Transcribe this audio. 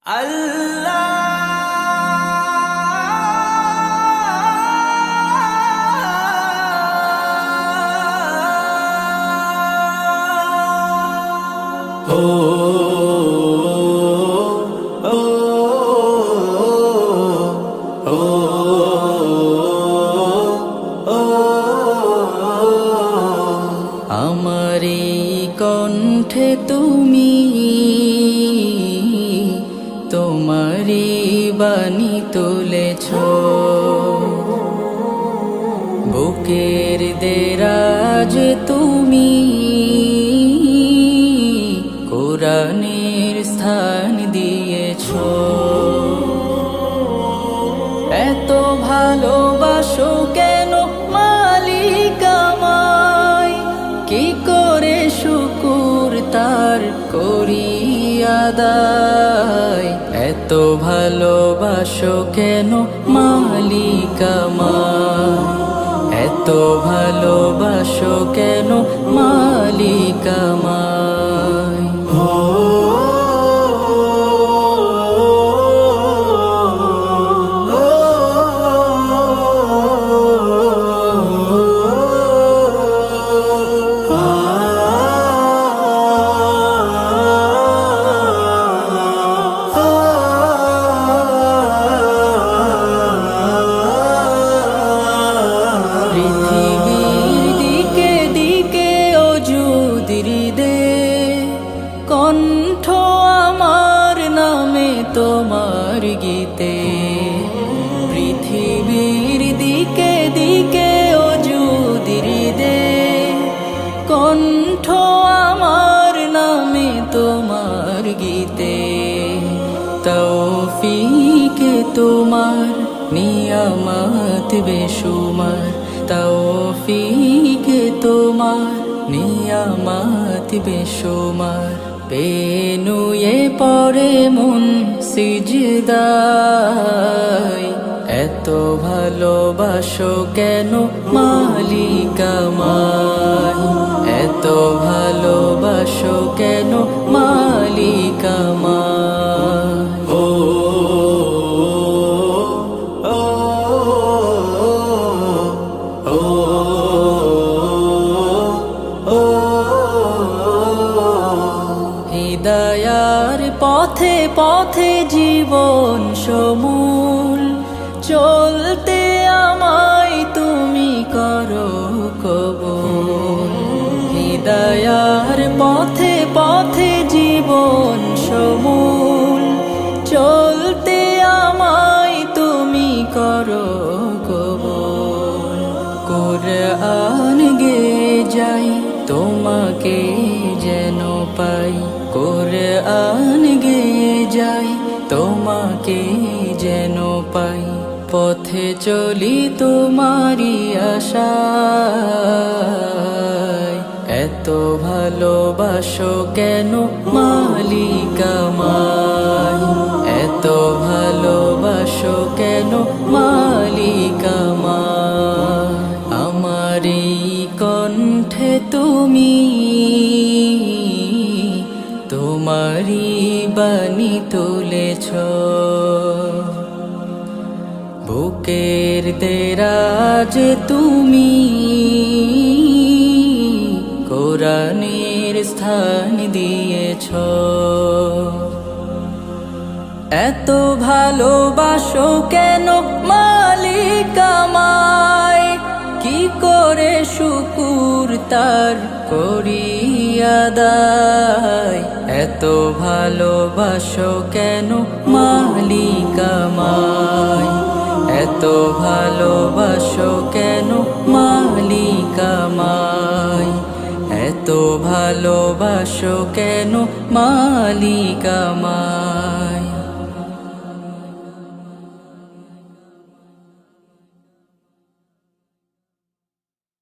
আমারি কণ্ঠে তুমি তোমারি বাণী তুলেছ, বুকের দেরাজ তুমি কোরআনের স্থান দিয়েছ। এত ভালোবাসো কেন মালিক আমায়, কি করে শুকুর তার করি আদায়। এত ভালোবাসো কেন মালিক আমায়, এত ভালোবাসো কেন মালিক আমায়। কণ্ঠ আমার নামে তোমার গীতে, পৃথিবীর দিকে দিকে অযুদির দে। কণ্ঠ আমার নামে তোমার গীতে, তৌফিকে তোমার নিয়ামত বেশুমার। তৌফিকে তোমার নিয়ামত বেশুমার। পেনুয়ে পড়ে মন সিজদায়, এত ভালোবাসো কেন মালিক আমায়, এত ভালোবাসো কেন মালিক আমায়। হিদায়ার পথে পথে জীবন সমূল, চলতে আমায় তুমি করো কবুল। হিদায়ার পথে পথে জীবন সমূল, চলতে আমায় তুমি করো কবুল। কোরআন গে যাই তোমাকে যেন পাই, কোরআন গে যাই তোমাকে যেন পাই। পথে চলি তোমারি আশায়, এত ভালোবাসো কেন মালিক আমায়, এত ভালোবাসো কেন মালিক আমায়। আমারি কণ্ঠে তুমি তোমারি বাণী তুলেছ, বুকের দেরাজ তুমি কোরআনের স্থান দিয়েছ। এত ভালোবাসো কেন মালিক আমায়, কি করে শুকুর তার করি আদায়। এত ভালোবাসো কেন মালিক আমায়, এত ভালোবাসো কেন মালিক আমায়, এত ভালোবাসো কেন মালিক আমায়।